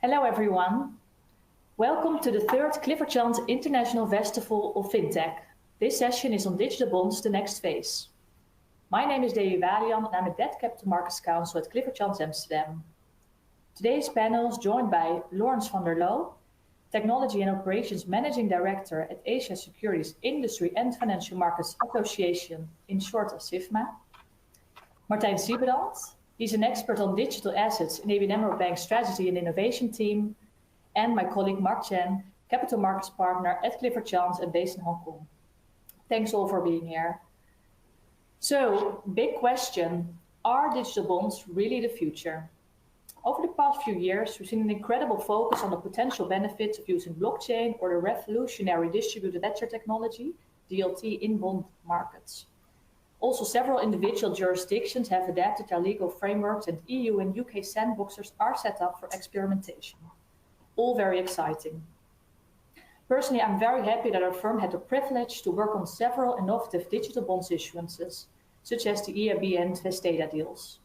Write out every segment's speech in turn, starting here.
Hello everyone. Welcome to the third Clifford International Festival of Fintech. This session is on digital bonds, the next phase. My name is Dewi Walian and I'm a Debt Capital Markets Counsel at Clifford Amsterdam. Today's panel is joined by Laurence Van Der Loo, Technology and Operations Managing Director at Asia Securities Industry and Financial Markets Association, in short ASIFMA. Martijn Siebrand, he's an expert on digital assets in ABN AMRO Bank Strategy and Innovation Team. And my colleague Martijn, Capital Markets Partner at Clifford and based in Hong Kong. Thanks all for being here. So, big question, are digital bonds really the future? Over the past few years, we've seen an incredible focus on the potential benefits of using blockchain or the revolutionary distributed ledger technology, DLT, in bond markets. Also, several individual jurisdictions have adapted their legal frameworks and EU and UK sandboxes are set up for experimentation. All very exciting. Personally, I'm very happy that our firm had the privilege to work on several innovative digital bonds issuances, such as the EIB and Vesteda deals.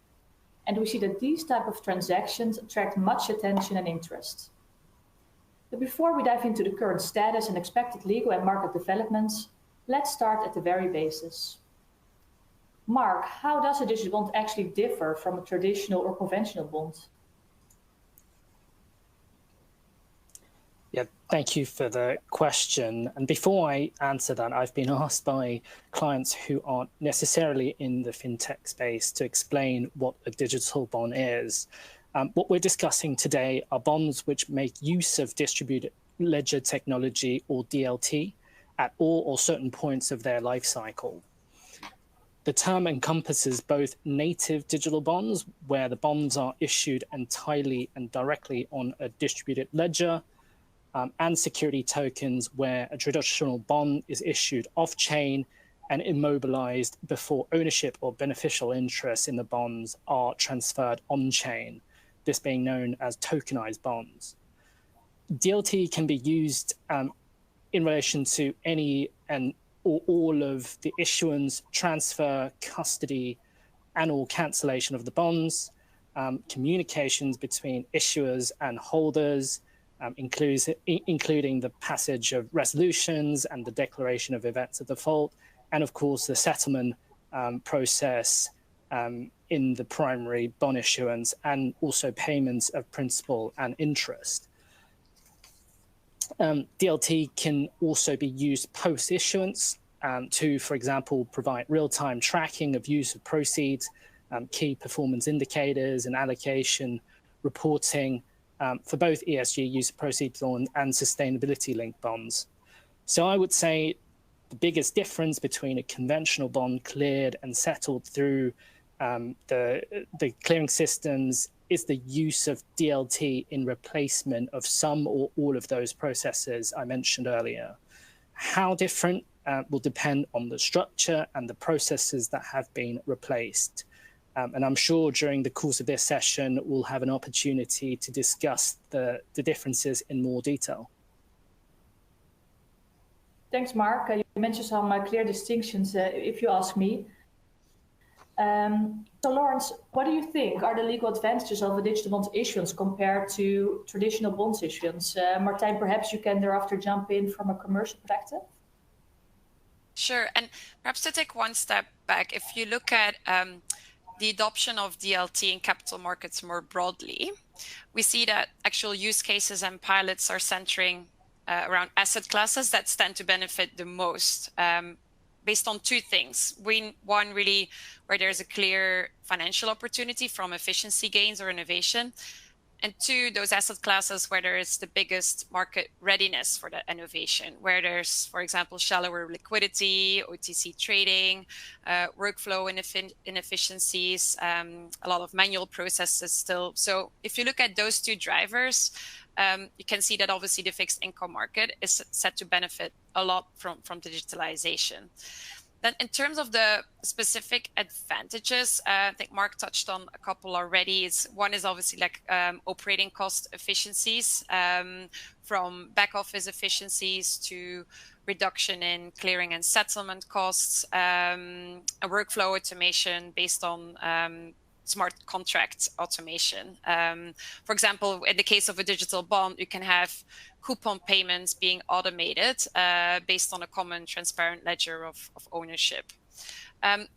And we see that these type of transactions attract much attention and interest. But before we dive into the current status and expected legal and market developments, let's start at the very basis. Mark, how does a digital bond actually differ from a traditional or conventional bond? Yeah, thank you for the question. And before I answer that, I've been asked by clients who aren't necessarily in the fintech space to explain what a digital bond is. What we're discussing today are bonds which make use of distributed ledger technology, or DLT, at all or certain points of their life cycle. The term encompasses both native digital bonds, where the bonds are issued entirely and directly on a distributed ledger, and security tokens, where a traditional bond is issued off-chain and immobilized before ownership or beneficial interest in the bonds are transferred on-chain, this being known as tokenized bonds. DLT can be used in relation to any and or all of the issuance, transfer, custody, and or cancellation of the bonds, communications between issuers and holders, including the passage of resolutions and the declaration of events of default, and of course the settlement process in the primary bond issuance, and also payments of principal and interest. DLT can also be used post-issuance to, for example, provide real-time tracking of use of proceeds, key performance indicators and allocation reporting, for both ESG use of proceeds and sustainability-linked bonds. So I would say the biggest difference between a conventional bond cleared and settled through the clearing systems is the use of DLT in replacement of some or all of those processes I mentioned earlier. How different will depend on the structure and the processes that have been replaced. And I'm sure during the course of this session, we'll have an opportunity to discuss the differences in more detail. Thanks, Mark. You mentioned some clear distinctions, if you ask me. So, Laurence, what do you think are the legal advantages of a digital bond issuance compared to traditional bonds issuance? Martijn, perhaps you can thereafter jump in from a commercial perspective. Sure, and perhaps to take one step back, if you look at the adoption of DLT in capital markets more broadly, we see that actual use cases and pilots are centering around asset classes that stand to benefit the most, based on two things. One, really, where there's a clear financial opportunity from efficiency gains or innovation. And two, those asset classes where there is the biggest market readiness for that innovation, where there's, for example, shallower liquidity, OTC trading, workflow inefficiencies, a lot of manual processes still. So if you look at those two drivers, you can see that obviously the fixed income market is set to benefit a lot from digitalization. Then in terms of the specific advantages, I think Mark touched on a couple already. One is obviously like operating cost efficiencies, from back office efficiencies to reduction in clearing and settlement costs, a workflow automation based on smart contract automation. For example, in the case of a digital bond, you can have coupon payments being automated based on a common transparent ledger of ownership.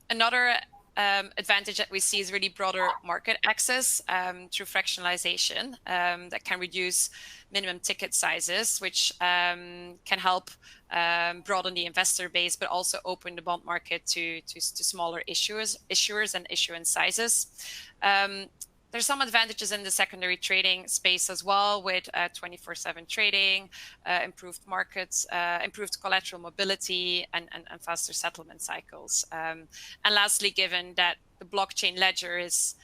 Another advantage that we see is really broader market access through fractionalization that can reduce minimum ticket sizes, which can help broaden the investor base, but also open the bond market to smaller issuers and issuance sizes. There's some advantages in the secondary trading space as well, with 24/7 trading, improved markets, improved collateral mobility, and faster settlement cycles. And lastly, given that the blockchain ledger is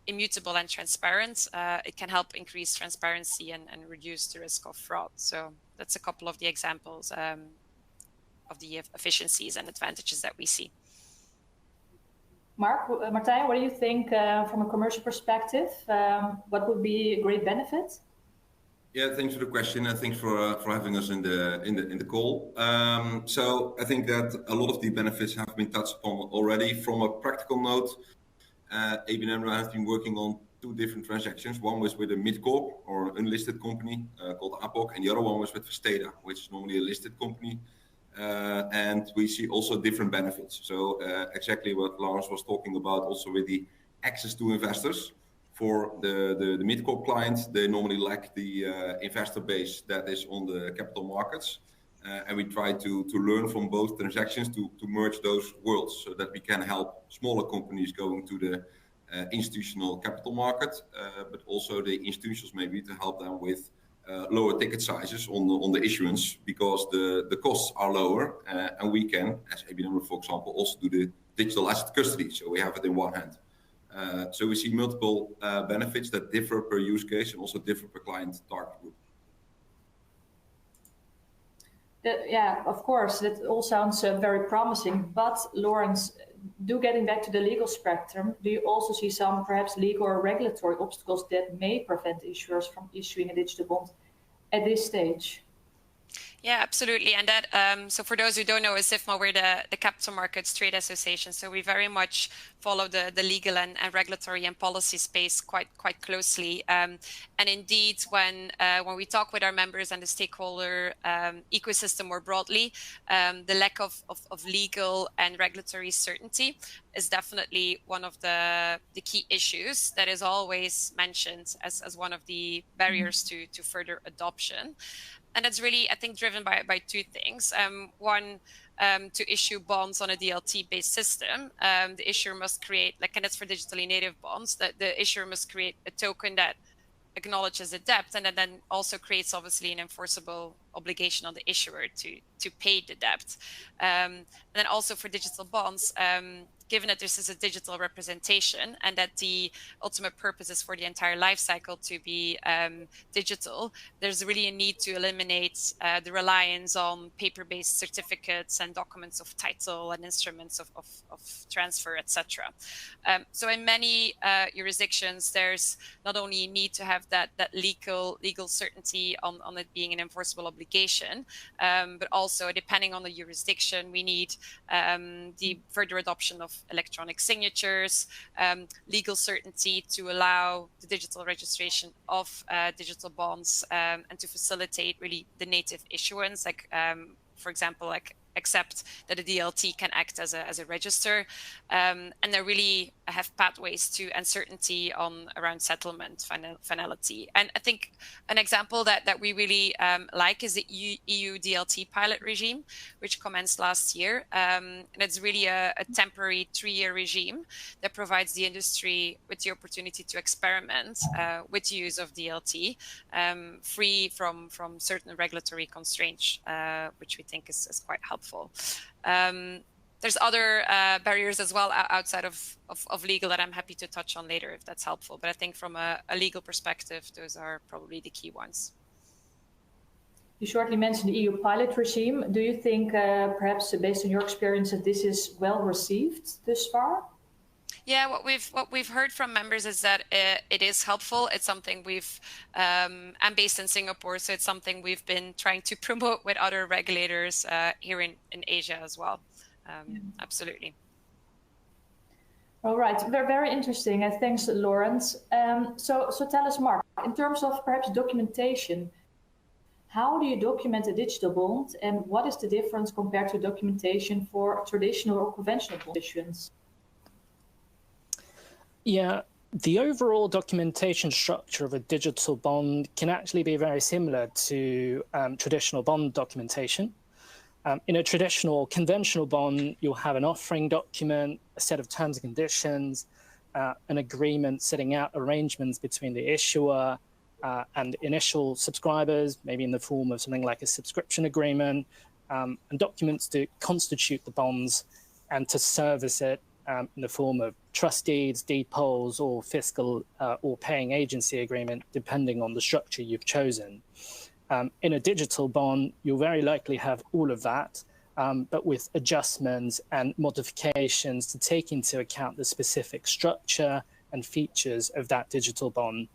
immutable and transparent, it can help increase transparency and reduce the risk of fraud. So that's a couple of the examples of the efficiencies and advantages that we see. Martijn, what do you think from a commercial perspective? What would be a great benefit? Yeah, thanks for the question, and thanks for having us in the call. So I think that a lot of the benefits have been touched upon already. From a practical note, ABN AMRO has been working on 2 different transactions. One was with a mid-corp or unlisted company called APAC, and the other one was with Vesteda, which is normally a listed company. And we see also different benefits. So exactly what Laurence was talking about, also with the access to investors. For the mid-corp clients, they normally lack the investor base that is on the capital markets. And we try to learn from both transactions to merge those worlds so that we can help smaller companies going to the institutional capital market, but also the institutions maybe to help them with lower ticket sizes on the issuance, because the costs are lower, and we can, as ABN AMRO, for example, also do the digital asset custody, so we have it in one hand. So we see multiple benefits that differ per use case and also differ per client target group. Yeah, of course, that all sounds very promising. But Laurence, getting back to the legal spectrum, do you also see some perhaps legal or regulatory obstacles that may prevent issuers from issuing a digital bond at this stage? Yeah, absolutely. And that, so for those who don't know, ASIFMA, we're the Capital Markets Trade Association. So we very much follow the legal and regulatory and policy space quite closely. And indeed, when we talk with our members and the stakeholder ecosystem more broadly, the lack of legal and regulatory certainty is definitely one of the key issues that is always mentioned as one of the barriers to further adoption. And that's really, I think, driven by 2 things. One, to issue bonds on a DLT-based system, the issuer must create, and that's for digitally native bonds, that the issuer must create a token that acknowledges the debt, and then also creates obviously an enforceable obligation on the issuer to pay the debt. And then also for digital bonds, given that this is a digital representation and that the ultimate purpose is for the entire life cycle to be digital, there's really a need to eliminate the reliance on paper-based certificates and documents of title and instruments of transfer, etc. So in many jurisdictions, there's not only a need to have that legal certainty on it being an enforceable obligation, but also depending on the jurisdiction, we need the further adoption of electronic signatures, legal certainty to allow the digital registration of digital bonds, and to facilitate really the native issuance, for example, accept that a DLT can act as a register, and they really have pathways to uncertainty around settlement finality. And I think an example that we really like is the EU DLT pilot regime, which commenced last year. And it's really a temporary 3-year regime that provides the industry with the opportunity to experiment with the use of DLT, free from certain regulatory constraints, which we think is quite helpful. There's other barriers as well outside of legal that I'm happy to touch on later if that's helpful. But I think from a legal perspective, those are probably the key ones. You shortly mentioned the EU pilot regime. Do you think, perhaps based on your experience, that this is well received thus far? Yeah, what we've heard from members is that it is helpful. It's something I'm based in Singapore, so it's something we've been trying to promote with other regulators here in Asia as well. Absolutely. All right, very interesting. Thanks, Laurence. So tell us, Mark, in terms of perhaps documentation, how do you document a digital bond, and what is the difference compared to documentation for traditional or conventional bond issuance? Yeah, the overall documentation structure of a digital bond can actually be very similar to traditional bond documentation. In a traditional conventional bond, you'll have an offering document, a set of terms and conditions, an agreement setting out arrangements between the issuer and initial subscribers, maybe in the form of something like a subscription agreement, and documents to constitute the bonds and to service it in the form of trust deeds, deed polls, or fiscal or paying agency agreement, depending on the structure you've chosen. In a digital bond, you'll very likely have all of that, but with adjustments and modifications to take into account the specific structure and features of that digital bond.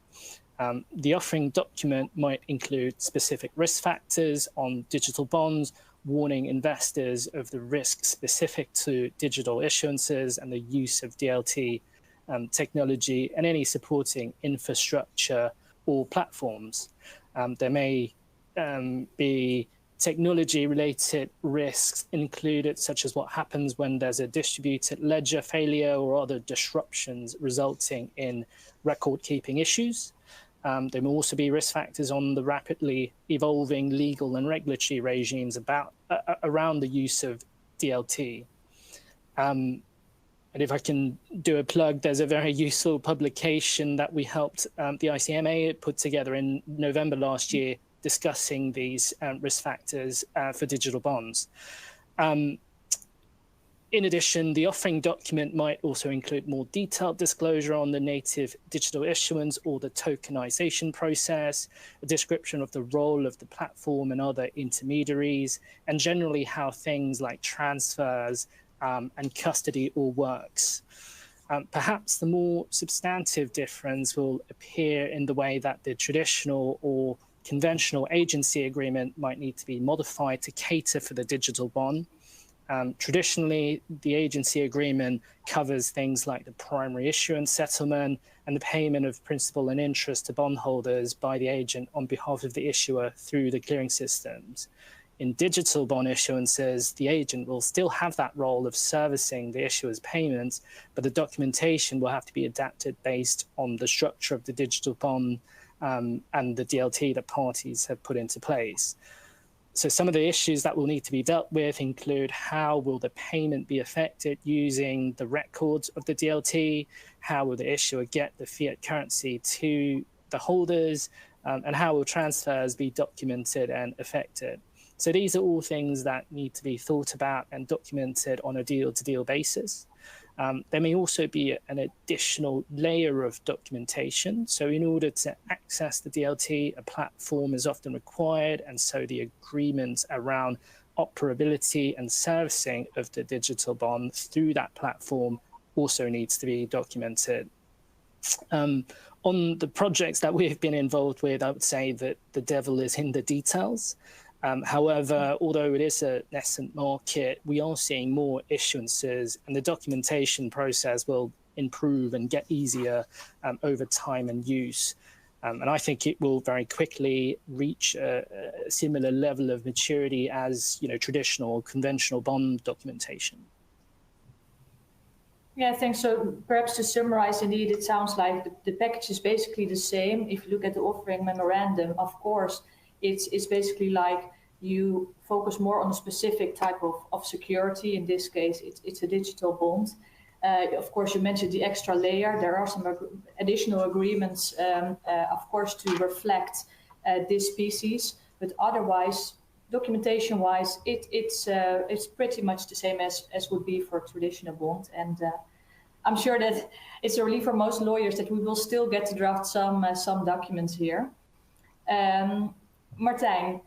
The offering document might include specific risk factors on digital bonds, warning investors of the risk specific to digital issuances and the use of DLT technology and any supporting infrastructure or platforms. There may be technology-related risks included, such as what happens when there's a distributed ledger failure or other disruptions resulting in record-keeping issues. There may also be risk factors on the rapidly evolving legal and regulatory regimes around the use of DLT. And if I can do a plug, there's a very useful publication that we helped the ICMA put together in November last year discussing these risk factors for digital bonds. In addition, the offering document might also include more detailed disclosure on the native digital issuance or the tokenization process, a description of the role of the platform and other intermediaries, and generally how things like transfers and custody all works. Perhaps the more substantive difference will appear in the way that the traditional or conventional agency agreement might need to be modified to cater for the digital bond. Traditionally, the agency agreement covers things like the primary issuance settlement and the payment of principal and interest to bondholders by the agent on behalf of the issuer through the clearing systems. In digital bond issuances, the agent will still have that role of servicing the issuer's payments, but the documentation will have to be adapted based on the structure of the digital bond and the DLT that parties have put into place. So some of the issues that will need to be dealt with include how will the payment be affected using the records of the DLT, how will the issuer get the fiat currency to the holders, and how will transfers be documented and affected. So these are all things that need to be thought about and documented on a deal-to-deal basis. There may also be an additional layer of documentation. So in order to access the DLT, a platform is often required, and so the agreement around operability and servicing of the digital bond through that platform also needs to be documented. On the projects that we've been involved with, I would say that the devil is in the details. However, although it is a nascent market, we are seeing more issuances, and the documentation process will improve and get easier over time and use. And I think it will very quickly reach a similar level of maturity as traditional conventional bond documentation. Yeah, I think so. Perhaps to summarize, indeed, it sounds like the package is basically the same. If you look at the offering memorandum, of course, it's basically like you focus more on a specific type of security. In this case, it's a digital bond. Of course, you mentioned the extra layer. There are some additional agreements, of course, to reflect this species. But otherwise, documentation-wise, it's pretty much the same as would be for a traditional bond. And I'm sure that it's a relief for most lawyers that we will still get to draft some documents here. Martijn,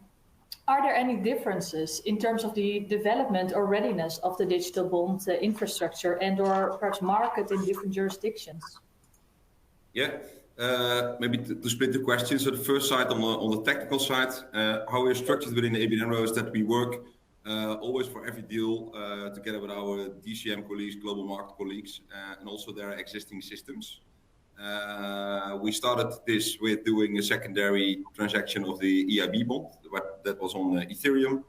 are there any differences in terms of the development or readiness of the digital bond infrastructure and or perhaps market in different jurisdictions? Yeah, maybe to split the question. So the first side on the technical side, how we're structured within the ABN AMRO is that we work always for every deal, together with our DCM colleagues, global market colleagues, and also their existing systems. We started this with doing a secondary transaction of the EIB bond that was on Ethereum,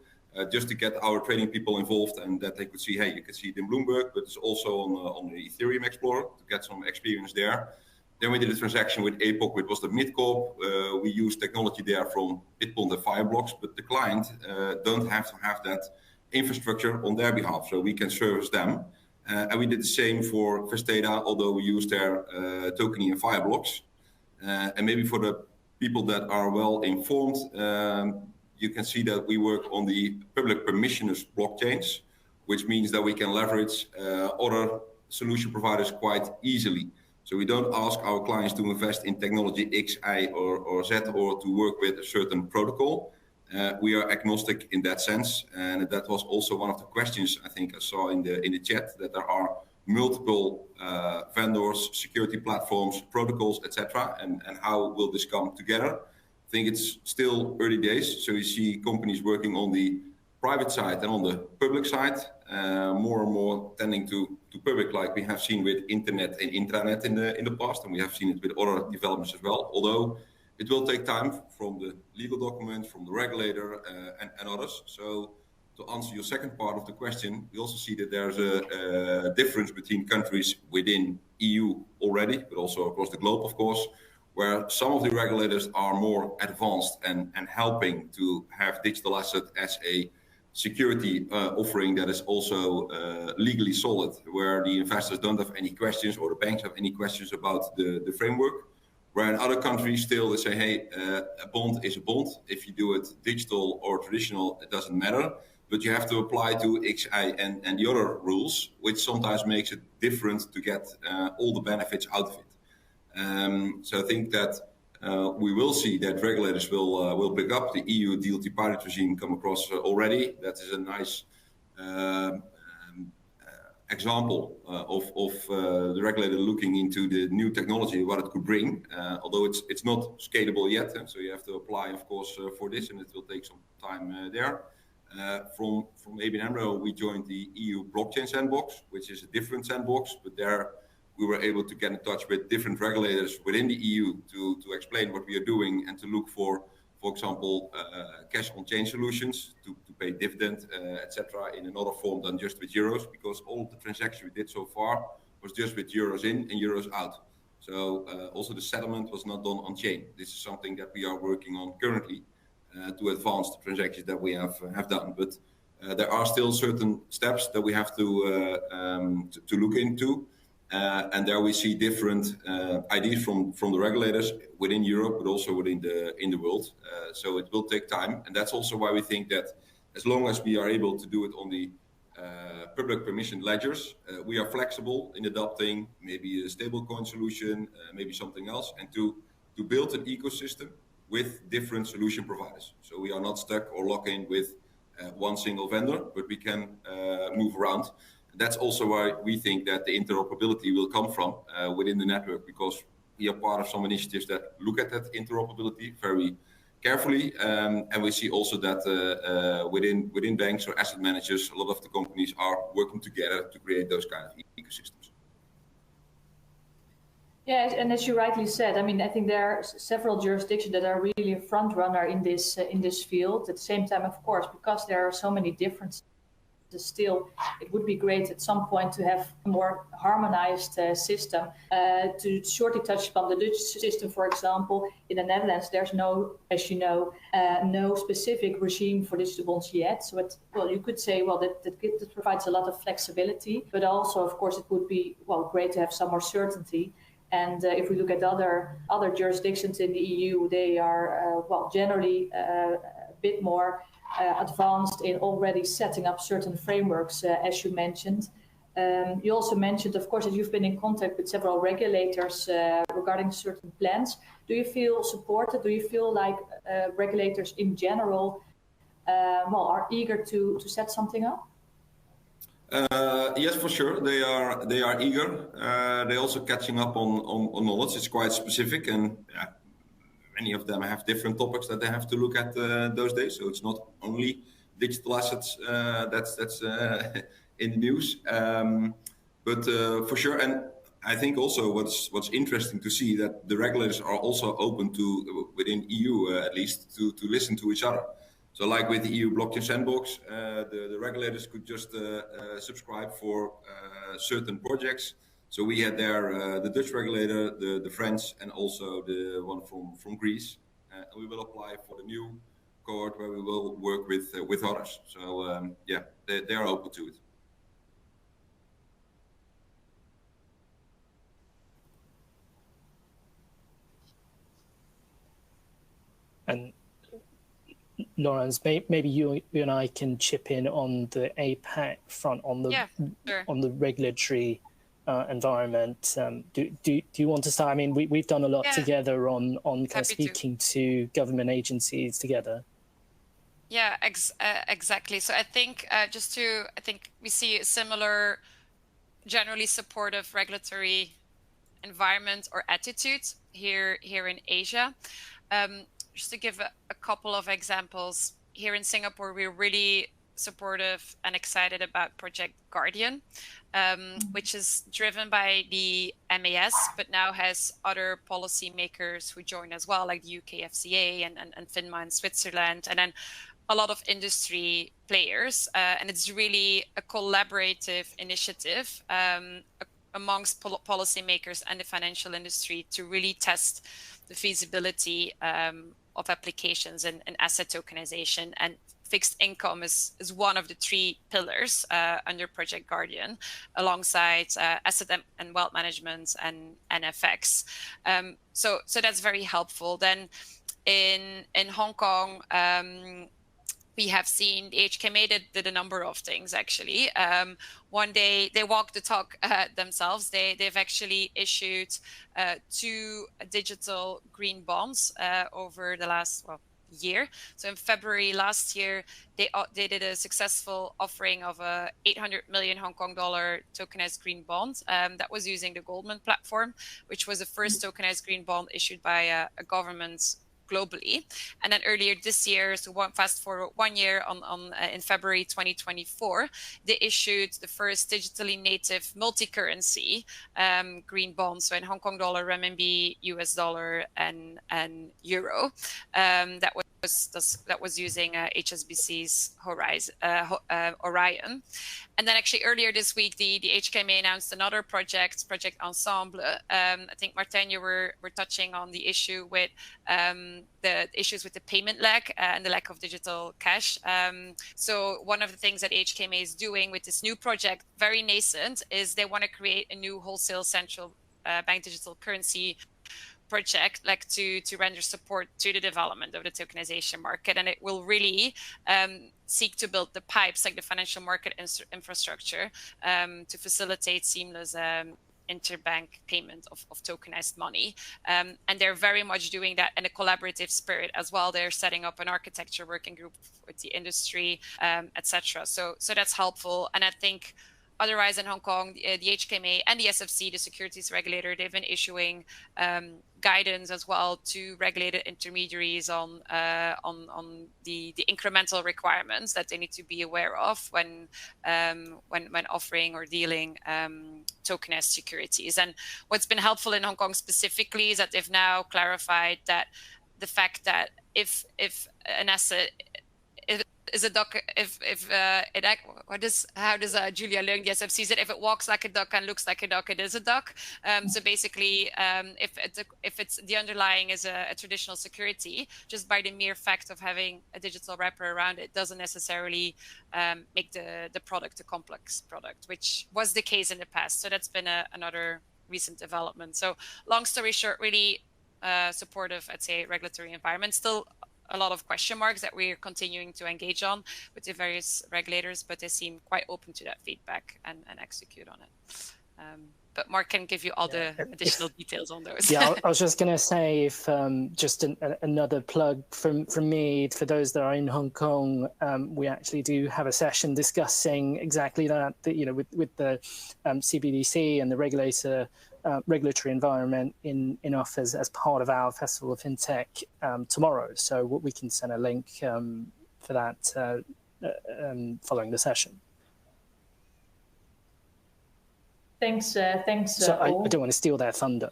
just to get our trading people involved and that they could see, hey, you can see it in Bloomberg, but it's also on the Ethereum Explorer to get some experience there. Then we did a transaction with APAC, which was the mid-corp. We used technology there from Bitbond and Fireblocks, but the client don't have to have that infrastructure on their behalf, so we can service them. And we did the same for Vesteda, although we used their tokening and Fireblocks. And maybe for the people that are well informed, you can see that we work on the public permissionless blockchains, which means that we can leverage other solution providers quite easily. So we don't ask our clients to invest in technology X, Y, or Z, or to work with a certain protocol. We are agnostic in that sense, and that was also one of the questions I think I saw in the chat, that there are multiple vendors, security platforms, protocols, etc. And how will this come together? I think it's still early days, so you see companies working on the private side and on the public side, more and more tending to public, like we have seen with internet and intranet in the past, and we have seen it with other developments as well. Although it will take time from the legal documents, from the regulator, and others. So to answer your second part of the question, we also see that there's a difference between countries within EU already, but also across the globe, of course, where some of the regulators are more advanced and helping to have digital asset as a security offering that is also legally solid, where the investors don't have any questions or the banks have any questions about the framework. Where in other countries still they say, hey, a bond is a bond. If you do it digital or traditional, it doesn't matter. But you have to apply to X, Y, and the other rules, which sometimes makes it different to get all the benefits out of it. So I think that we will see that regulators will pick up the EU DLT pilot regime come across already. That is a nice example of the regulator looking into the new technology, what it could bring, although it's not scalable yet. So you have to apply, of course, for this, and it will take some time there. From ABN AMRO, we joined the EU blockchain sandbox, which is a different sandbox, but there we were able to get in touch with different regulators within the EU to explain what we are doing and to look for example, cash on chain solutions to pay dividend, etc., in another form than just with euros, because all of the transactions we did so far was just with euros in and euros out. So also the settlement was not done on chain. This is something that we are working on currently to advance the transactions that we have done. But there are still certain steps that we have to look into. And there we see different ideas from the regulators within Europe, but also within the world. So it will take time, and that's also why we think that as long as we are able to do it on the public permission ledgers, we are flexible in adopting maybe a stablecoin solution, maybe something else, and to build an ecosystem with different solution providers. So we are not stuck or locked in with one single vendor, but we can move around. That's also why we think that the interoperability will come from within the network, because we are part of some initiatives that look at that interoperability very carefully. And we see also that within banks or asset managers, a lot of the companies are working together to create those kind of ecosystems. Yes, and as you rightly said, I mean, I think there are several jurisdictions that are really a front runner in this field. At the same time, of course, because there are so many differences, still, it would be great at some point to have a more harmonized system. To shortly touch upon the Dutch system, for example, in the Netherlands, there's no, as you know, no specific regime for digital bonds yet. So, you could say, that provides a lot of flexibility, but also, of course, it would be, great to have some more certainty. And if we look at other jurisdictions in the EU, they are, generally a bit more advanced in already setting up certain frameworks, as you mentioned. You also mentioned, of course, that you've been in contact with several regulators regarding certain plans. Do you feel supported? Do you feel like regulators in general are eager to set something up? Yes, for sure. They are eager. They're also catching up on knowledge. It's quite specific, and many of them have different topics that they have to look at those days. So it's not only digital assets that's in the news. But for sure, and I think also what's interesting to see that the regulators are also open to, within EU at least, to listen to each other. So like with the EU blockchain sandbox, the regulators could just subscribe for certain projects. So we had there the Dutch regulator, the French, and also the one from Greece. And we will apply for the new cohort where we will work with others. So yeah, they are open to it. And Laurence, maybe you and I can chip in on the APAC front on the on the regulatory environment. Do you want to start? I mean, we've done a lot together on kind of speaking to government agencies together. Yeah, exactly. So I think I think we see a similar, generally supportive regulatory environment or attitude here in Asia. Just to give a couple of examples, here in Singapore, we're really supportive and excited about Project Guardian, which is driven by the MAS, but now has other policymakers who join as well, like the UK FCA and FINMA in Switzerland, and then a lot of industry players. And it's really a collaborative initiative amongst policymakers and the financial industry to really test the feasibility of applications and asset tokenization. And fixed income is one of the three pillars under Project Guardian, alongside asset and wealth management and FX. So that's very helpful. Then in Hong Kong, we have seen the HKMA did a number of things, actually. One day, they walked the talk themselves. They've actually issued 2 digital green bonds over the last year. So in February last year, they did a successful offering of a 800 million Hong Kong dollar tokenized green bond that was using the Goldman platform, which was the first tokenized green bond issued by a government globally. And then earlier this year, so fast forward 1 year in February 2024, they issued the first digitally native multi-currency green bond, so in Hong Kong dollar, renminbi, US dollar, and euro. That was using HSBC's Orion. And then actually earlier this week, the HKMA announced another project, Project Ensemble. I think, Martijn, you were touching on the issue with the issues with the payment lag and the lack of digital cash. So one of the things that HKMA is doing with this new project, very nascent, is they want to create a new wholesale central bank digital currency project, like to render support to the development of the tokenization market. And it will really seek to build the pipes, like the financial market infrastructure, to facilitate seamless interbank payment of tokenized money. And they're very much doing that in a collaborative spirit as well. They're setting up an architecture working group with the industry, etc. So that's helpful. And I think otherwise in Hong Kong, the HKMA and the SFC, the securities regulator, they've been issuing guidance as well to regulated intermediaries on the incremental requirements that they need to be aware of when offering or dealing tokenized securities. And what's been helpful in Hong Kong specifically is that they've now clarified that the fact that if an asset is a duck, how does Julia Leung, the SFC, said, if it walks like a duck and looks like a duck, it is a duck. So basically, if it's the underlying is a traditional security, just by the mere fact of having a digital wrapper around it doesn't necessarily make the product a complex product, which was the case in the past. So that's been another recent development. So long story short, really supportive, I'd say, regulatory environment. Still a lot of question marks that we're continuing to engage on with the various regulators, but they seem quite open to that feedback and execute on it. But Mark can give you all the additional details on those. Yeah, I was just going to say, if just another plug from me, for those that are in Hong Kong, we actually do have a session discussing exactly that, with the CBDC and the regulatory environment in off as part of our Festival of Fintech tomorrow. So we can send a link for that following the session. Thanks. So I don't want to steal their thunder.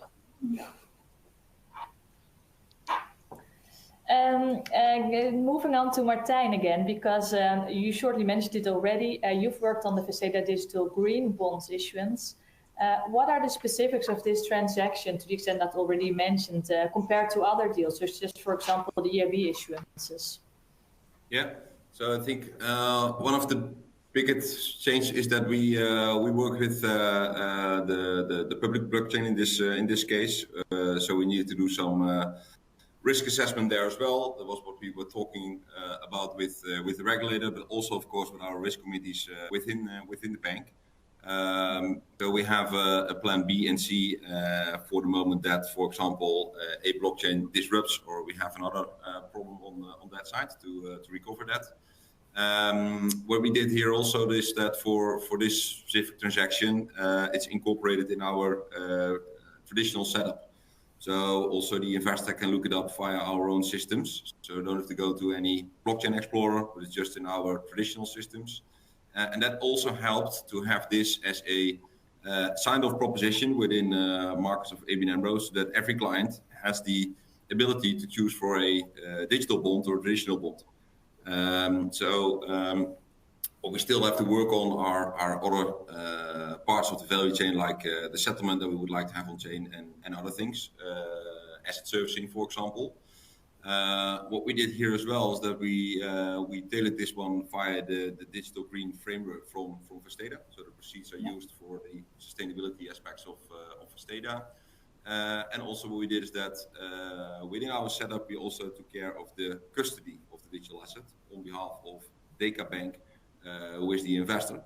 Moving on to Martijn again, because you shortly mentioned it already. You've worked on the Vesteda Digital Green Bonds issuance. What are the specifics of this transaction, to the extent that already mentioned, compared to other deals, such as, for example, the EIB issuances? Yeah, so I think one of the biggest change is that we work with the public blockchain in this case. So we needed to do some risk assessment there as well. That was what we were talking about with the regulator, but also, of course, with our risk committees within the bank. So we have a plan B and C for the moment that, for example, a blockchain disrupts, or we have another problem on that side to recover that. What we did here also is that for this specific transaction, it's incorporated in our traditional setup. So also the investor can look it up via our own systems. So you don't have to go to any blockchain explorer, but it's just in our traditional systems. And that also helped to have this as a signed off proposition within markets of ABN AMRO, so that every client has the ability to choose for a digital bond or traditional bond. What we still have to work on are other parts of the value chain, like the settlement that we would like to have on chain and other things, asset servicing, for example. What we did here as well is that we tailored this one via the digital green framework from Vesteda. So the proceeds are used for the sustainability aspects of Vesteda. And also what we did is that within our setup, we also took care of the custody of the digital asset on behalf of DK Bank, who is the investor.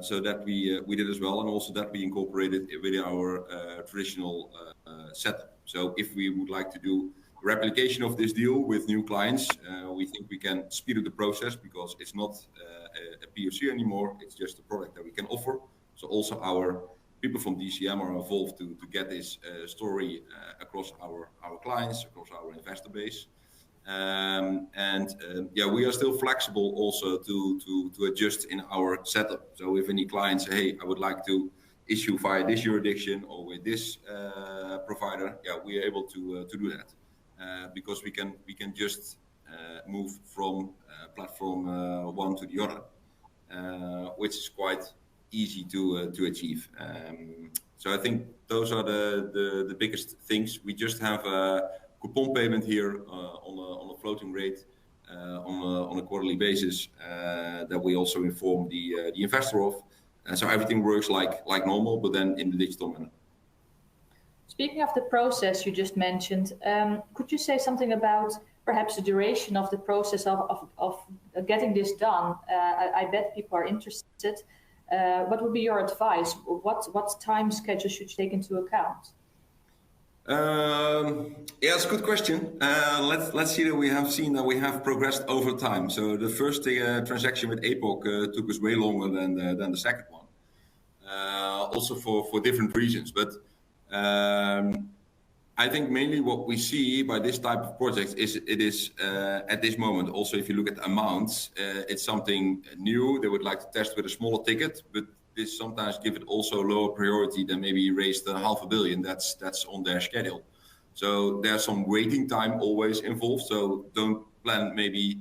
So that we did as well, and also that we incorporated within our traditional setup. So if we would like to do replication of this deal with new clients, we think we can speed up the process, because it's not a POC anymore, it's just a product that we can offer. So also our people from DCM are involved to get this story across our clients, across our investor base. We are still flexible also to adjust in our setup. So if any clients say, hey, I would like to issue via this jurisdiction or with this provider, we are able to do that. Because we can just move from platform one to the other, which is quite easy to achieve. So I think those are the biggest things. We just have a coupon payment here on a floating rate on a quarterly basis that we also inform the investor of. And so everything works like normal, but then in the digital manner. Speaking of the process you just mentioned, could you say something about perhaps the duration of the process of getting this done? I bet people are interested. What would be your advice? What time schedule should you take into account? It's a good question. Let's see that we have seen that we have progressed over time. So the first transaction with APAC took us way longer than the second one. Also for different reasons, but I think mainly what we see by this type of project is it is at this moment, also if you look at the amounts, it's something new. They would like to test with a smaller ticket, but this sometimes give it also lower priority than maybe raise the $500 million. That's on their schedule. So there's some waiting time always involved. So don't plan maybe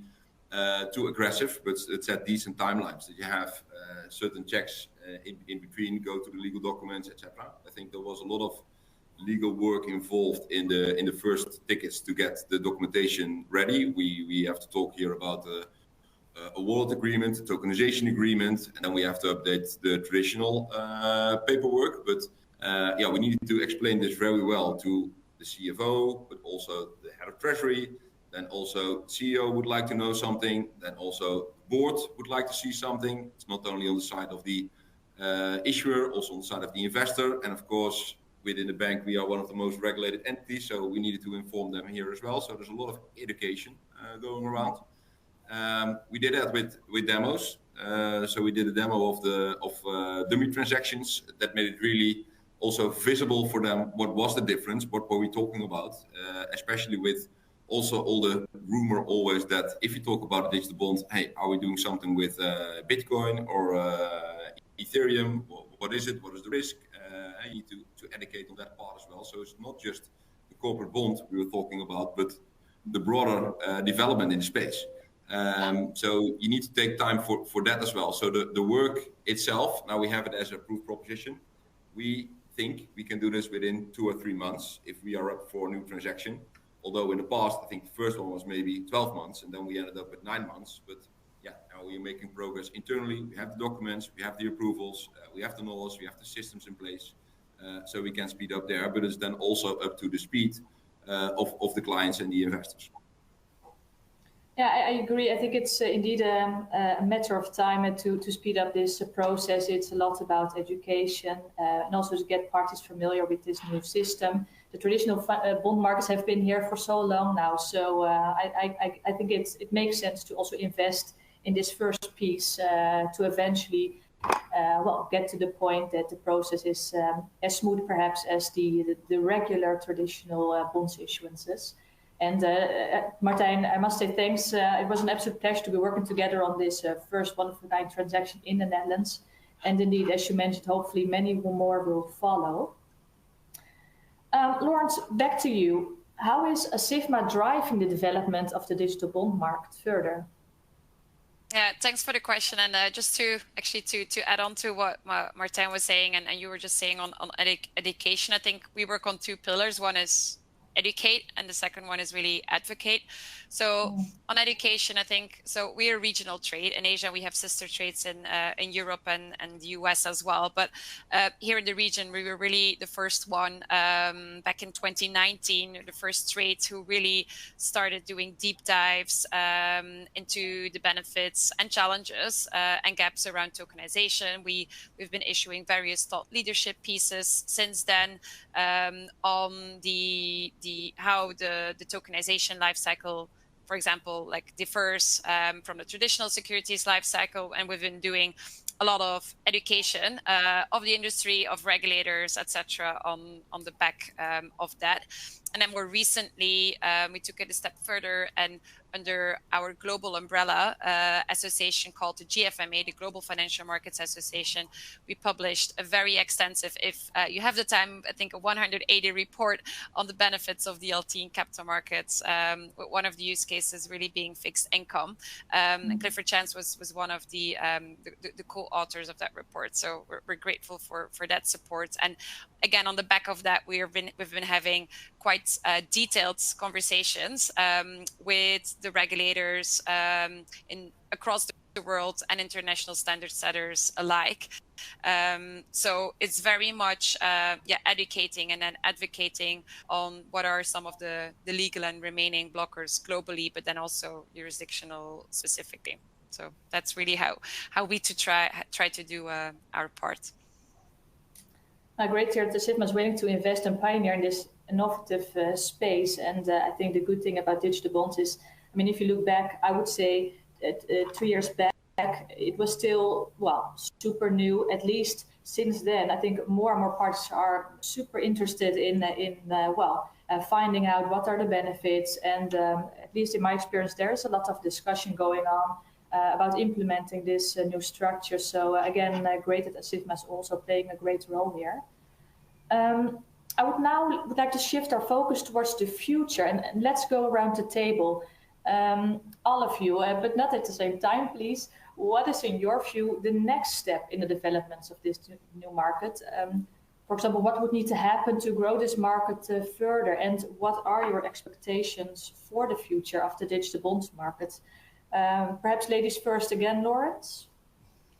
too aggressive, but it's at decent timelines that you have certain checks in between, go to the legal documents, etc. I think there was a lot of legal work involved in the first tickets to get the documentation ready. We have to talk here about a wallet agreement, a tokenization agreement, and then we have to update the traditional paperwork. But we needed to explain this very well to the CFO, but also the head of treasury. Then also CEO would like to know something. Then also the board would like to see something. It's not only on the side of the issuer, also on the side of the investor. And of course, within the bank, we are one of the most regulated entities, so we needed to inform them here as well. So there's a lot of education going around. We did that with demos. So we did a demo of dummy transactions that made it really also visible for them what was the difference, what were we talking about, especially with Also, all the rumor always that if you talk about a digital bond, hey, are we doing something with Bitcoin or Ethereum? What is it? What is the risk? You need to educate on that part as well. So it's not just the corporate bond we were talking about, but the broader development in the space. So you need to take time for that as well. So the work itself, now we have it as a proof proposition. We think we can do this within 2 or 3 months if we are up for a new transaction. Although in the past, I think the first one was maybe 12 months, and then we ended up with 9 months. But yeah, now we are making progress internally. We have the documents, we have the approvals, we have the knowledge, we have the systems in place. So we can speed up there, but it's then also up to the speed of the clients and the investors. Yeah, I agree. I think it's indeed a matter of time to speed up this process. It's a lot about education and also to get parties familiar with this new system. The traditional bond markets have been here for so long now, so I think it makes sense to also invest in this first piece to eventually get to the point that the process is as smooth perhaps as the regular traditional bonds issuances. And Martijn, I must say thanks. It was an absolute pleasure to be working together on this first one-of-a-kind transaction in the Netherlands. And indeed, as you mentioned, hopefully many more will follow. Laurence, back to you. How is ASIFMA driving the development of the digital bond market further? Yeah, thanks for the question. And just to add on to what Martijn was saying, and you were just saying on education, I think we work on 2 pillars. One is educate, and the second one is really advocate. So on education, I think, so we're a regional trade. In Asia, we have sister trades in Europe and the US as well. But here in the region, we were really the first one back in 2019, the first trades who really started doing deep dives into the benefits and challenges and gaps around tokenization. We've been issuing various thought leadership pieces since then on how the tokenization lifecycle, for example, like differs from the traditional securities lifecycle, and we've been doing a lot of education of the industry, of regulators, etc., on the back of that. And then more recently, we took it a step further, and under our global umbrella association called the GFMA, the Global Financial Markets Association, we published a very extensive, if you have the time, I think a 180 report on the benefits of DLT in capital markets, with one of the use cases really being fixed income. And Clifford was one of the co-authors of that report. So we're grateful for that support. And again, on the back of that, we've been having quite detailed conversations with the regulators across the world and international standard setters alike. So it's very much educating and then advocating on what are some of the legal and remaining blockers globally, but then also jurisdictional specifically. So that's really how we try to do our part. Great to hear that ASIFMA is willing to invest and pioneer in this innovative space. And I think the good thing about digital bonds is, I mean, if you look back, I would say that 2 years back, it was still, super new. At least since then, I think more and more parties are super interested in finding out what are the benefits. And at least in my experience, there is a lot of discussion going on about implementing this new structure. So again, great that ASIFMA is also playing a great role here. I would like to shift our focus towards the future, and let's go around the table. All of you, but not at the same time, please. What is, in your view, the next step in the developments of this new market? For example, what would need to happen to grow this market further? And what are your expectations for the future of the digital bonds market? Perhaps ladies first again, Laurence?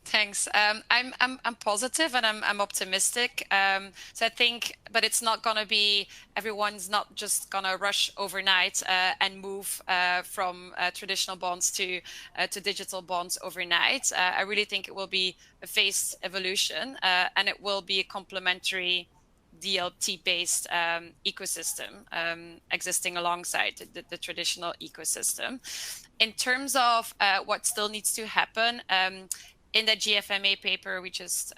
Thanks. I'm positive and I'm optimistic. So I think, but it's not going to be, everyone's not just going to rush overnight and move from traditional bonds to digital bonds overnight. I really think it will be a phased evolution and it will be a complementary DLT-based ecosystem existing alongside the traditional ecosystem. In terms of what still needs to happen, in the GFMA paper we just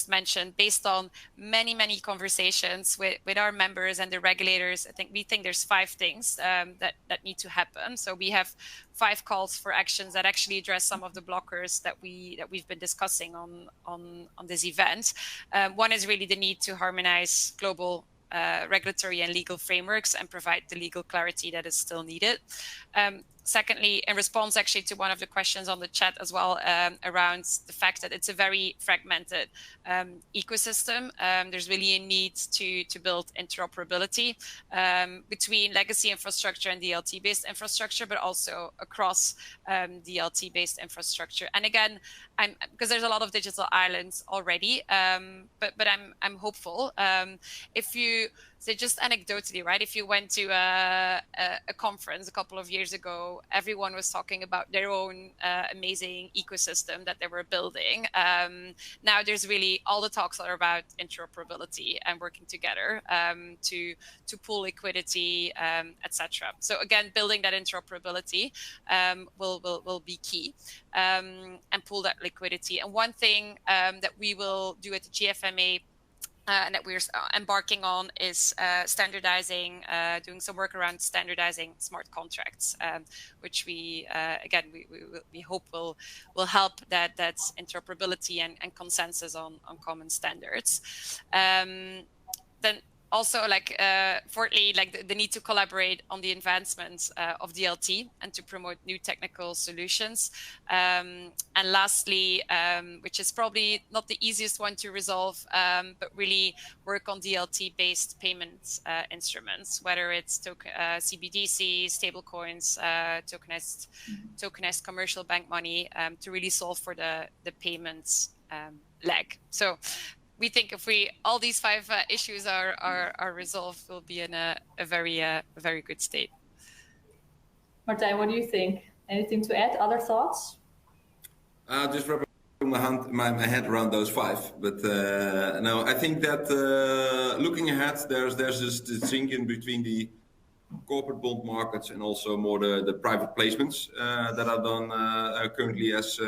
mentioned, based on many conversations with our members and the regulators, we think there's 5 things that need to happen. So we have 5 calls for actions that actually address some of the blockers that we've been discussing on this event. One is really the need to harmonize global regulatory and legal frameworks and provide the legal clarity that is still needed. Secondly, in response actually to one of the questions on the chat as well, around the fact that it's a very fragmented ecosystem, there's really a need to build interoperability between legacy infrastructure and DLT-based infrastructure, but also across DLT-based infrastructure. And again, because there's a lot of digital islands already, but I'm hopeful. If you so just anecdotally, right? If you went to a conference a couple of years ago, everyone was talking about their own amazing ecosystem that they were building. Now there's really all the talks are about interoperability and working together to pool liquidity, etc. So again, building that interoperability will be key, and pool that liquidity. And one thing that we will do at the GFMA and that we're embarking on is standardizing, doing some work around standardizing smart contracts, which we hope will help that interoperability and consensus on common standards. Then also, fourthly, the need to collaborate on the advancements of DLT and to promote new technical solutions. And lastly, which is probably not the easiest one to resolve, but really work on DLT-based payment instruments, whether it's CBDC, stablecoins, tokenized commercial bank money, to really solve for the payments leg. So we think if all these 5 issues are resolved, we'll be in a very good state. Martijn, what do you think? Anything to add? Other thoughts? Just wrapping my head around those 5. But no, I think that looking ahead, there's this distinction between the corporate bond markets and also more the private placements that are done currently as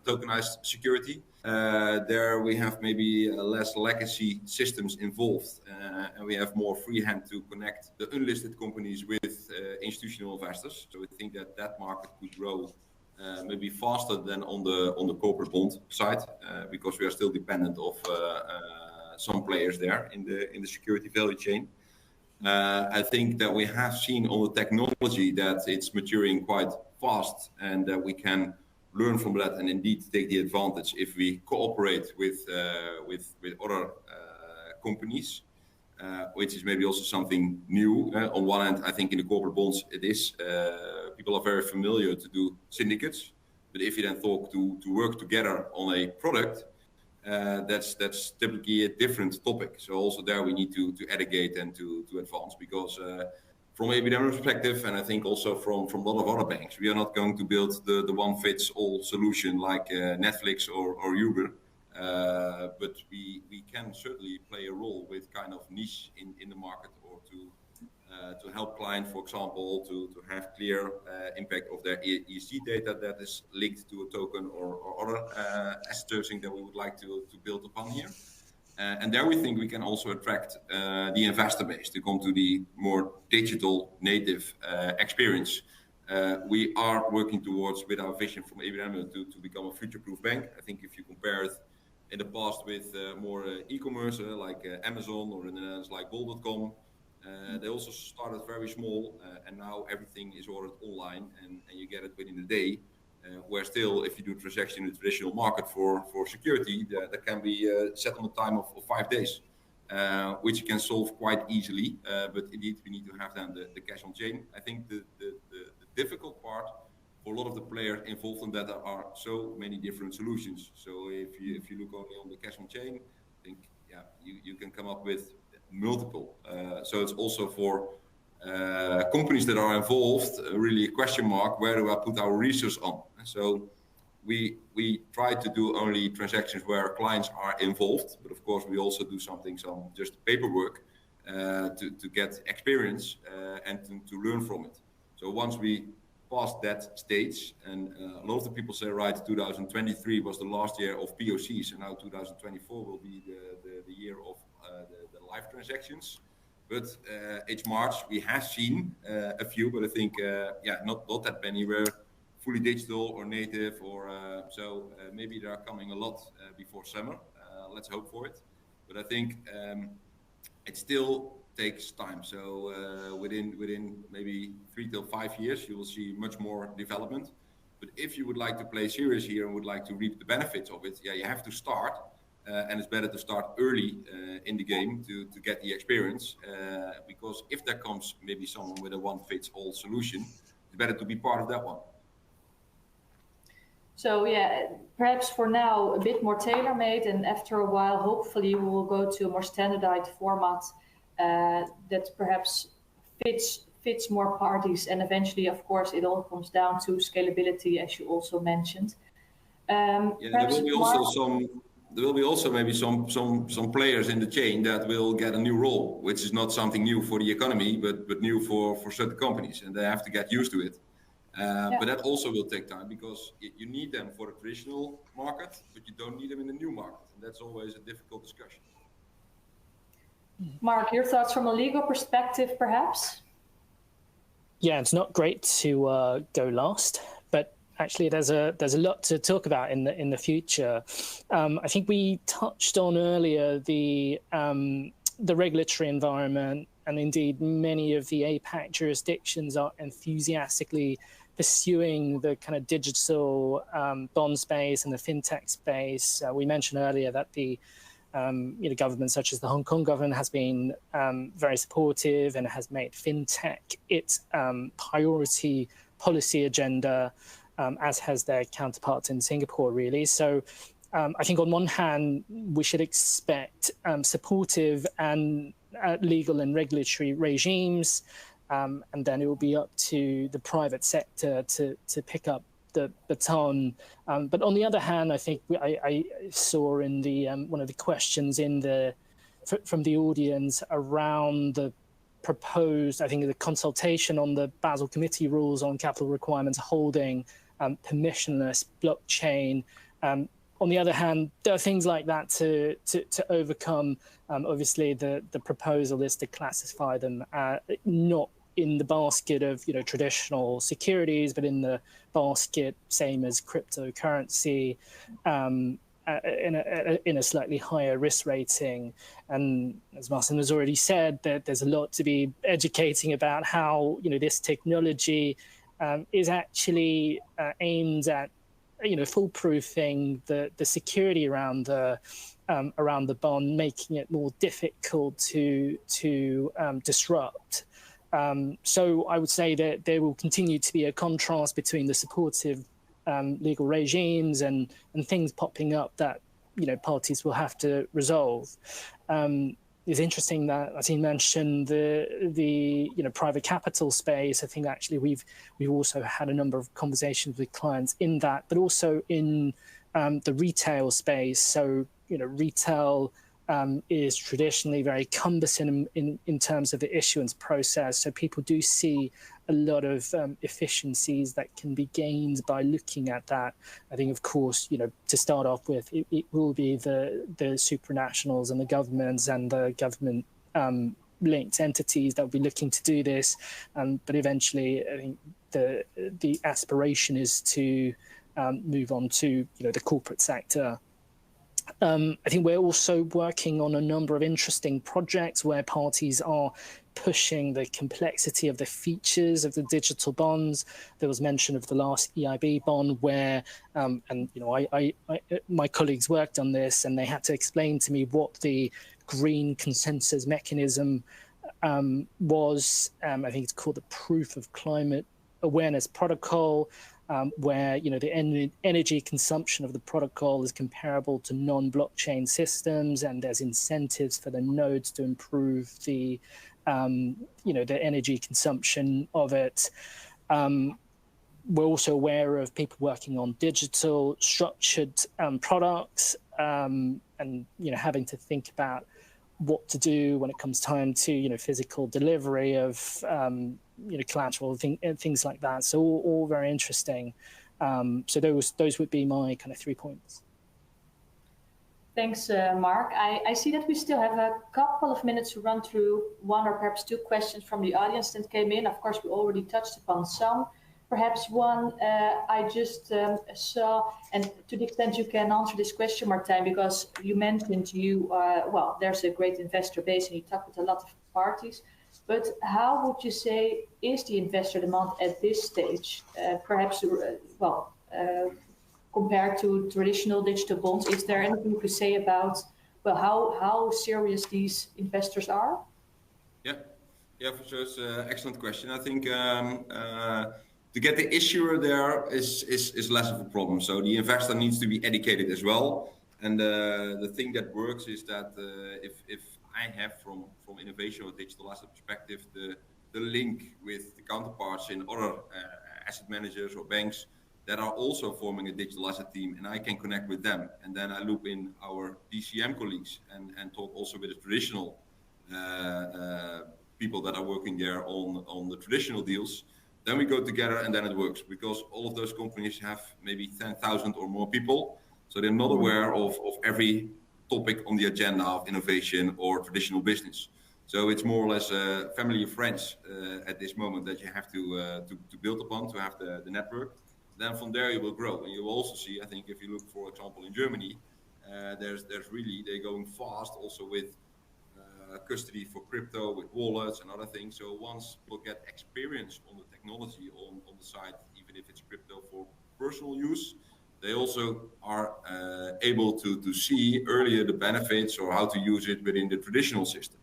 tokenized security. There we have maybe less legacy systems involved, and we have more free hand to connect the unlisted companies with institutional investors. So we think that market could grow maybe faster than on the corporate bond side, because we are still dependent of some players there in the security value chain. I think that we have seen on the technology that it's maturing quite fast, and that we can learn from that and indeed take the advantage if we cooperate with other companies, which is maybe also something new. On one hand, I think in the corporate bonds it is people are very familiar to do syndicates, but if you then talk to work together on a product, that's typically a different topic. So also there we need to educate and to advance, because from ABN AMRO perspective, and I think also from a lot of other banks, we are not going to build the one-fits-all solution like Netflix or Uber, but we can certainly play a role with kind of niche in the market, or to help clients, for example, to have clear impact of their ESG data that is linked to a token or other asset servicing that we would like to build upon here. And there we think we can also attract the investor base to come to the more digital native experience. We are working towards, with our vision from ABN AMRO, to become a future-proof bank. I think if you compare it in the past with more e-commerce like Amazon, or in the Netherlands like bol.com, they also started very small, and now everything is ordered online and you get it within a day. Where still, if you do a transaction in the traditional market for security, that can be set on a time of 5 days, which you can solve quite easily. But indeed, we need to have then the cash on chain. I think the difficult part for a lot of the players involved in that are so many different solutions. So if you look only on the cash on chain, I think you can come up with multiple. So it's also for companies that are involved, really a question mark, where do I put our resource on? So we try to do only transactions where clients are involved, but of course we also do some just paperwork to get experience and to learn from it. So once we past that stage. And a lot of the people say, right, 2023 was the last year of POCs, and now 2024 will be the year of the live transactions. But each March we have seen a few, but I think not that many were fully digital or native, or so maybe they are coming a lot before summer. Let's hope for it. But I think it still takes time. So within maybe 3 to 5 years, you will see much more development. But if you would like to play serious here and would like to reap the benefits of it, you have to start. And it's better to start early in the game to get the experience. Because if there comes maybe someone with a one-fits-all solution, it's better to be part of that one. So perhaps for now a bit more tailor-made, and after a while, hopefully we will go to a more standardized format that perhaps fits more parties. And eventually, of course, it all comes down to scalability, as you also mentioned. There will be also maybe some players in the chain that will get a new role, which is not something new for the economy, but new for certain companies, and they have to get used to it. But that also will take time, because you need them for the traditional market, but you don't need them in the new market. And that's always a difficult discussion. Mark, your thoughts from a legal perspective, perhaps? Yeah, it's not great to go last, but actually there's a lot to talk about in the future. I think we touched on earlier the regulatory environment, and indeed many of the APAC jurisdictions are enthusiastically pursuing the kind of digital bond space and the fintech space. We mentioned earlier that the government, such as the Hong Kong government, has been very supportive and has made fintech its priority policy agenda, as has their counterparts in Singapore, really. So I think on one hand, we should expect supportive and legal and regulatory regimes, and then it will be up to the private sector to pick up the baton. But on the other hand, I think I saw in the one of the questions from the audience around the proposed, I think, the consultation on the Basel Committee rules on capital requirements holding permissionless blockchain. On the other hand, there are things like that to overcome. Obviously, the proposal is to classify them not in the basket of traditional securities, but in the basket same as cryptocurrency, in a slightly higher risk rating. And as Martin has already said, that there's a lot to be educating about how this technology is actually aimed at foolproofing the security around the bond, making it more difficult to disrupt. So I would say that there will continue to be a contrast between the supportive legal regimes and things popping up that parties will have to resolve. It's interesting that, as he mentioned, the private capital space. I think actually we've also had a number of conversations with clients in that, but also in the retail space. So retail is traditionally very cumbersome in terms of the issuance process. So people do see a lot of efficiencies that can be gained by looking at that. I think, of course, to start off with, it will be the supranationals and the governments and the government linked entities that will be looking to do this. But eventually, I think the aspiration is to move on to the corporate sector. I think we're also working on a number of interesting projects where parties are pushing the complexity of the features of the digital bonds. There was mention of the last EIB bond where, my colleagues worked on this, and they had to explain to me what the green consensus mechanism was. I think it's called the Proof of Climate Awareness Protocol. Where the energy consumption of the protocol is comparable to non-blockchain systems, and there's incentives for the nodes to improve the energy consumption of it. We're also aware of people working on digital structured products, and having to think about what to do when it comes time to physical delivery of collateral, things like that. So all very interesting. So those would be my kind of 3 points. Thanks, Mark. I see that we still have a couple of minutes to run through one or perhaps two questions from the audience that came in. Of course, we already touched upon some. Perhaps one I just saw, and to the extent you can answer this question, Martijn, because you mentioned well, there's a great investor base and you talk with a lot of parties. But how would you say is the investor demand at this stage? Perhaps, compared to traditional digital bonds, is there anything you could say about how serious these investors are? Yeah, for sure. It's an excellent question. I think to get the issuer there is less of a problem. So the investor needs to be educated as well. And the thing that works is that if I have from innovation or digital asset perspective the link with the counterparts in other asset managers or banks that are also forming a digital asset team, and I can connect with them. And then I loop in our DCM colleagues and talk also with the traditional people that are working there on the traditional deals. Then we go together and then it works, because all of those companies have maybe 10,000 or more people. So they're not aware of every topic on the agenda of innovation or traditional business. So it's more or less family and friends at this moment that you have to build upon to have the network. Then from there you will grow, and you will also see, I think, if you look, for example, in Germany, there's really, they're going fast also with custody for crypto, with wallets and other things. So once people get experience on the technology on the side, even if it's crypto for personal use, they also are able to see earlier the benefits or how to use it within the traditional system.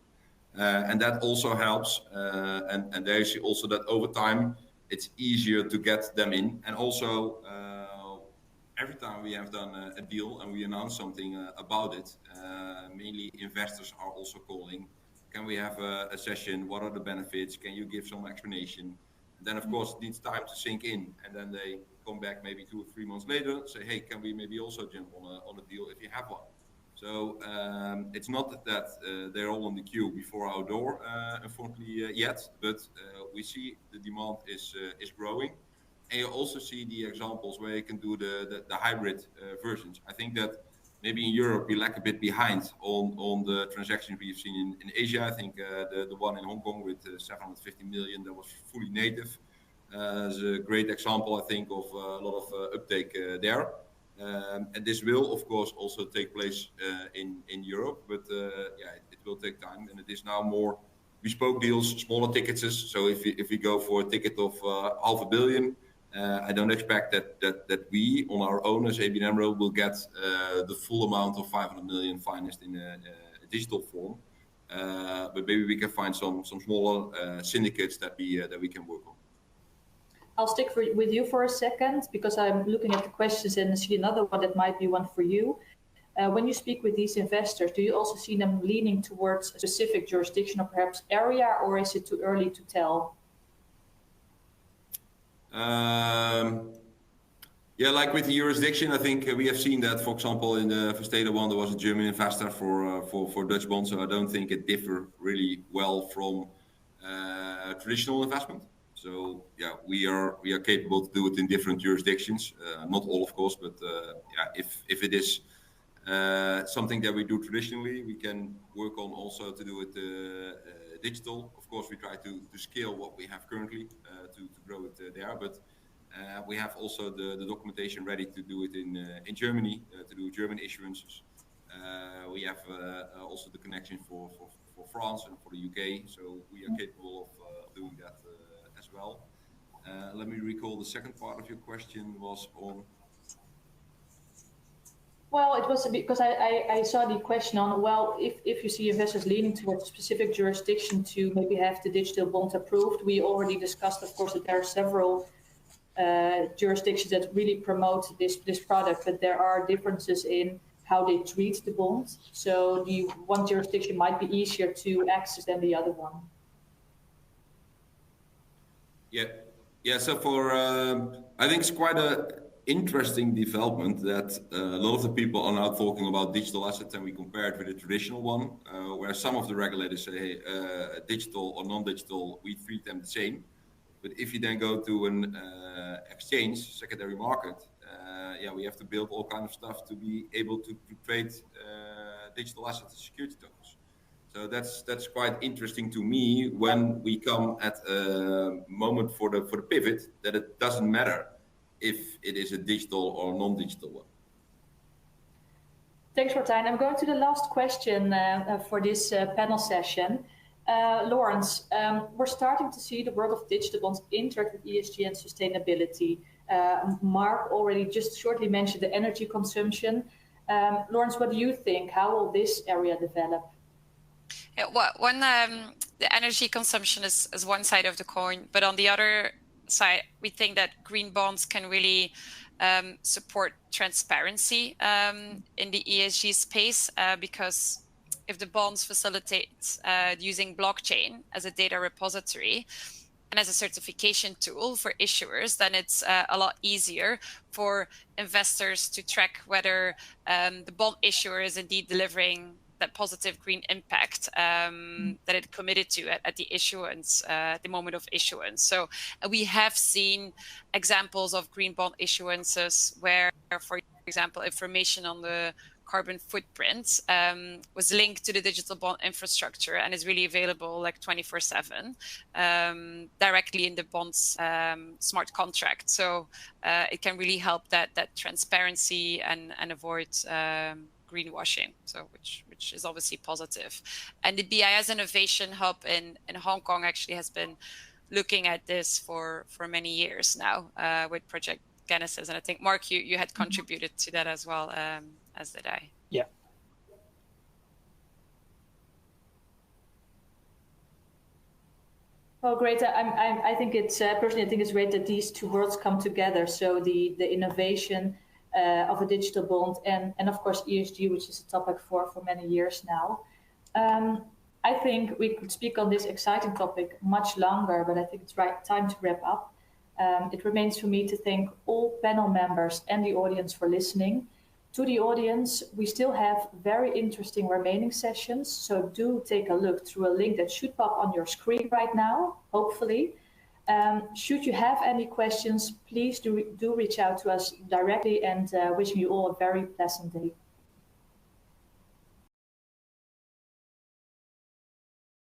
And that also helps. And there you see also that over time, it's easier to get them in. And also, every time we have done a deal and we announce something about it, mainly investors are also calling, can we have a session? What are the benefits? Can you give some explanation? And then, of course, it needs time to sink in. And then they come back maybe 2 or 3 months later, say, hey, can we maybe also jump on a deal if you have one? So it's not that they're all on the queue before our door, unfortunately, yet, but we see the demand is growing. And you also see the examples where you can do the hybrid versions. I think that maybe in Europe we lag a bit behind on the transactions we've seen in Asia. I think the one in Hong Kong with 750 million that was fully native is a great example, I think, of a lot of uptake there. And this will, of course, also take place in Europe, but it will take time, and it is now more bespoke deals, smaller tickets. So if we go for a ticket of 500 million, I don't expect that we, on our own as ABN AMRO, will get the full amount of 500 million financed in a digital form. But maybe we can find some smaller syndicates that we can work on. I'll stick with you for a second, because I'm looking at the questions and see another one that might be one for you. When you speak with these investors, do you also see them leaning towards a specific jurisdiction or perhaps area, or is it too early to tell? Like with the jurisdiction, I think we have seen that, for example, in the Versteden one, there was a German investor for Dutch bonds, so I don't think it differs really well from traditional investment. So we are capable to do it in different jurisdictions, not all, of course, but if it is something that we do traditionally, we can work on also to do it digital. Of course, we try to scale what we have currently to grow it there, but we have also the documentation ready to do it in Germany, to do German issuances. We have also the connection for France and for the UK, so we are capable of doing that as well. Let me recall the second part of your question was on. Well, it was because I saw the question on, well, if you see investors leaning towards a specific jurisdiction to maybe have the digital bond approved, we already discussed, of course, that there are several jurisdictions that really promote this product, but there are differences in how they treat the bond. So the one jurisdiction might be easier to access than the other one. So for I think it's quite interesting development that a lot of the people are now talking about digital assets, and we compare it with the traditional one, where some of the regulators say digital or non-digital, we treat them the same. But if you then go to an exchange, secondary market, we have to build all kind of stuff to be able to trade digital assets and security tokens. So that's quite interesting to me when we come at a moment for the pivot, that it doesn't matter if it is a digital or non-digital one. Thanks, Martijn. I'm going to the last question for this panel session. Laurence, we're starting to see the world of digital bonds interact with ESG and sustainability. Mark already just shortly mentioned the energy consumption. Laurence, what do you think? How will this area develop? Yeah, well, the energy consumption is one side of the coin, but on the other side, we think that green bonds can really support transparency in the ESG space, because if the bonds facilitate using blockchain as a data repository and as a certification tool for issuers, then it's a lot easier for investors to track whether the bond issuer is indeed delivering that positive green impact that it committed to at the issuance, the moment of issuance. So we have seen examples of green bond issuances where, for example, information on the carbon footprint was linked to the digital bond infrastructure and is really available like 24/7 directly in the bond's smart contract. So it can really help that transparency and avoid greenwashing, so which is obviously positive. And the BIS Innovation Hub in Hong Kong actually has been looking at this for many years now with Project Genesis. And I think, Mark, you had contributed to that as well, as did I. Yeah. Well, great. I think it's personally, I think it's great that these two worlds come together. So the innovation of a digital bond and of course ESG, which is a topic for many years now. I think we could speak on this exciting topic much longer, but I think it's right time to wrap up. It remains for me to thank all panel members and the audience for listening. To the audience, we still have very interesting remaining sessions, so do take a look through a link that should pop on your screen right now, hopefully. Should you have any questions, please do reach out to us directly, and wishing you all a very pleasant day.